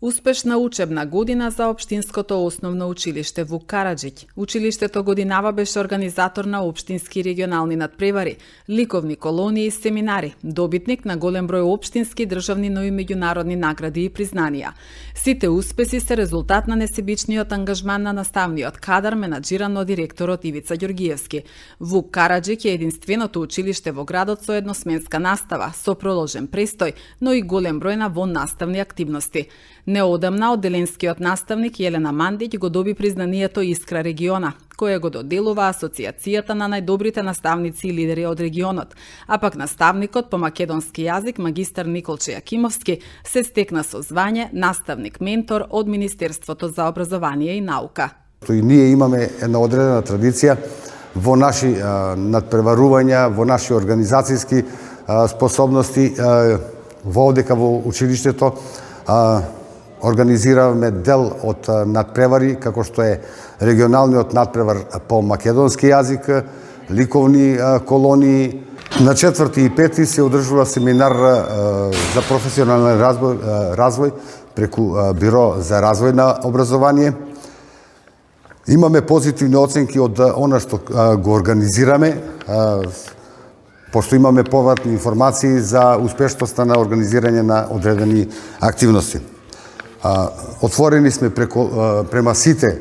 Успешна учебна година за Општинското основно училиште Вук Караџиќ. Училиштето годинава беше организатор на општински и регионални надпревари, ликовни колонии и семинари, добитник на голем број општински, државни, но и меѓународни награди и признанија. Сите успеси се резултат на несебичниот ангажман на наставниот кадар, менаџиран од директорот Ивица Ѓоргиевски. Вук Караџиќ е единственото училиште во градот со едносменска настава, со проложен престој, но и голем број на воннаставни активности. Неодамна одделенскиот наставник Јелена Мандиќ го доби признанието Искра региона, кое го доделува Асоциацијата на најдобрите наставници и лидери од регионот, а пак наставникот по македонски јазик магистар Николче Јакимовски се стекна со звање наставник-ментор од Министерството за образование и наука. И ние имаме една одредена традиција во наши надпреварувања, во наши организацијски способности, водека во училиштето организираваме дел од надпревари, како што е регионалниот надпревар по македонски јазик, ликовни колонии. На 4 и 5 се одржува семинар за професионален развој преку Биро за развој на образование. Имаме позитивни оценки од она што го организираме, пошто имаме повратни информации за успешноста на организирање на одредени активности. Отворени сме према сите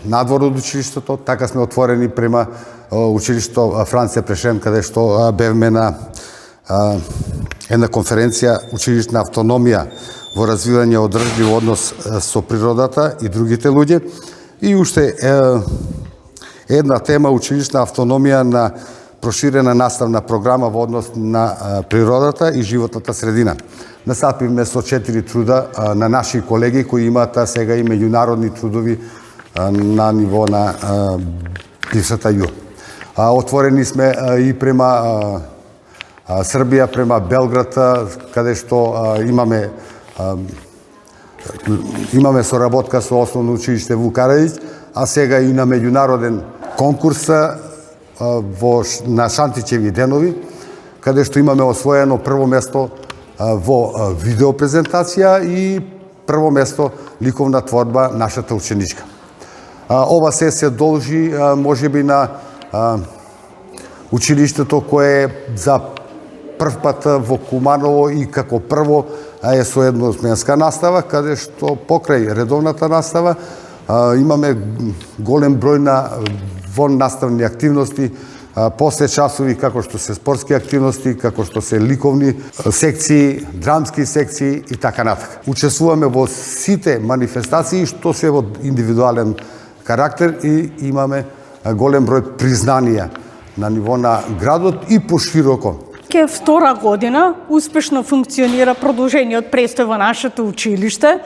надвор од училиштето, така сме отворени према училишто Франција Прешен, каде што бевме на една конференција училишна автономија во развивање одржлив однос со природата и другите луѓе. И уште една тема училишна автономија на проширена наставна програма во однос на природата и животната средина. Насапивме со 4 труда на наши колеги кои имаат сега и меѓународни трудови на ниво на бившата ЈУ. Отворени сме и према Србија, према Белград, каде што имаме соработка со основно училиште Вук Караџиќ, а сега и на меѓународен конкурс на Шантичеви денови, каде што имаме освоено прво место во видеопрезентација и прво место ликовна творба нашата ученичка. Ова се должи можеби на училиштето кое за прв пат во Куманово и како прво е со едносменска настава, каде што покрај редовната настава имаме голем број на воннаставни активности, после часови како што се спортски активности, како што се ликовни секции, драмски секции и така натака. Учествуваме во сите манифестации што се во индивидуален карактер и имаме голем број признанија на ниво на градот и пошироко. Ке втора година успешно функционира продолжениот престој во нашето училиште.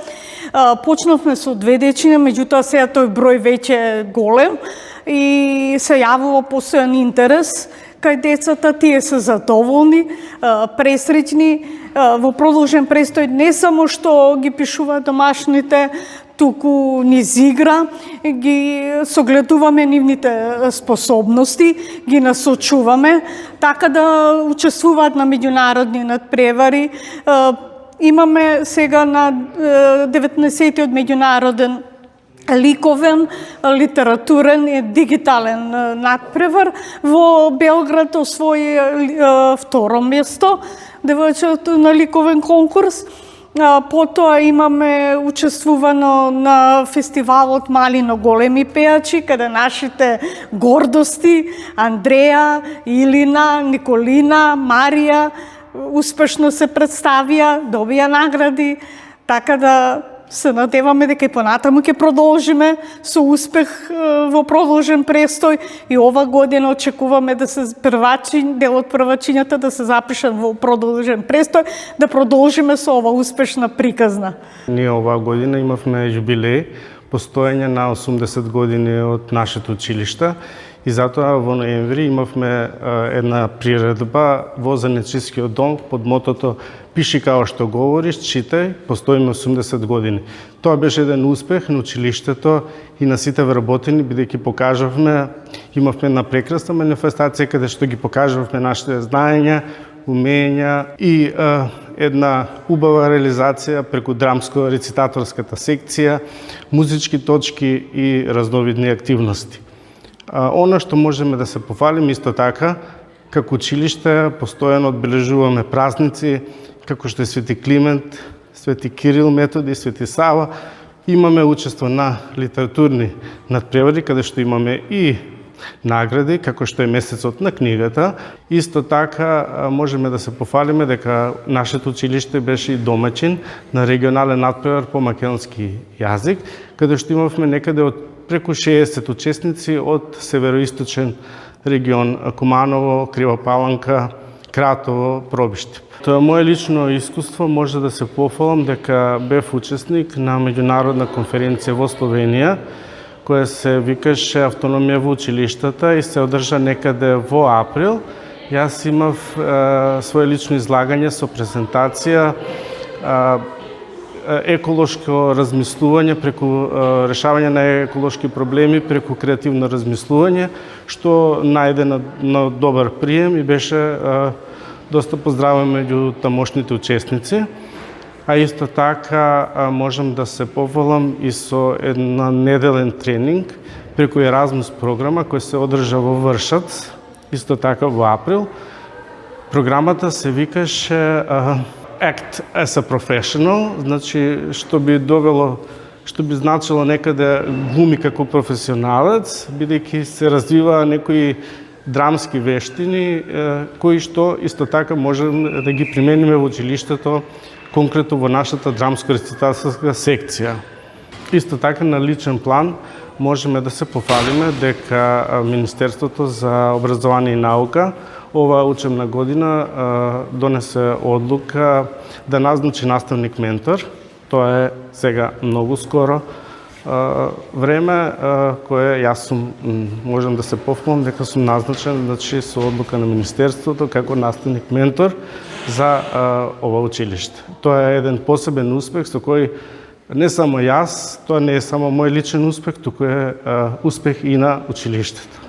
Почнавме со 2 дечиња, меѓутоа сега тој број веќе е голем и се јавува постојан интерес кај децата, тие се задоволни, пресреќни. Во продолжен престој не само што ги пишуваат домашните, туку низ игра, ги согледуваме нивните способности, ги насочуваме, така да учествуваат на меѓународни надпревари. Имаме сега на 19-тиот меѓународен ликовен, литературен и дигитален надпревар. Во Белград освои второ место, девојчето на ликовен конкурс. Потоа имаме учествувано на фестивалот Мали но големи пејачи, каде нашите гордости Андреја, Илина, Николина, Марија успешно се представија, добија награди, така да се надеваме дека и понатаму ќе продолжиме со успех во продолжен престој и ова година очекуваме да се дел од првачињата да се запишат во продолжен престој, да продолжиме со ова успешна приказна. Ние оваа година имавме јубилеј, постоење на 80 години од нашето училиште и затоа во ноември имавме една приредба во Занечискиот дом под мотото "Пиши као што говориш, читај, постоиме 80 години". Тоа беше еден успех на училиштето и на сите вработени, бидејќи покажавме, имавме една прекрасна манифестација каде што ги покажавме нашите знаења, умења и една убава реализација преку драмско-рецитаторската секција, музички точки и разновидни активности. Она што можеме да се пофалиме исто така, како училиште постојано одбележуваме празници, како што е Свети Климент, Свети Кирил Методи, Свети Сава. Имаме учество на литературни надпревари, каде што имаме и награди, како што е месецот на книгата. Исто така можеме да се пофалиме дека нашето училиште беше и домаќин на регионален надпревар по македонски јазик, каде што имавме некаде од преку 60 учесници од североисточен регион Куманово, Крива Паланка, Кратово, Пробиште. Тоа е мое лично искуство, може да се пофалам дека бев учесник на меѓународна конференција во Словенија, која се викаше Автономија во училиштата и се одржа некаде во април. Јас имав свое лично излагање со презентација еколошко размислување преку решавање на еколошки проблеми преку креативно размислување, што најде на добар прием и беше доста поздравен меѓу тамошните учесници. А исто така можам да се пофалам и со една неделен тренинг преку Еразмус програма која се одржа во Вршац, исто така во април. Програмата се викаше Act as a Professional, значи што би значило некаде глуми како професионалец, бидејќи се развива некои драмски вештини кои што исто така можеме да ги примениме во училиштето, конкретно во нашата драмско-рецитаторска секција. Исто така на личен план можеме да се пофалиме дека Министерството за образование и наука оваа учебна година донесе одлука да назначи наставник ментор. Тоа е сега многу скоро време кое јас можам да се пофалам дека сум назначен, значи со одлука на Министерството како наставник ментор за ова училиште. Тоа е еден посебен успех со кој не само јас, тоа не е само мој личен успех, туку е успех и на училиштето.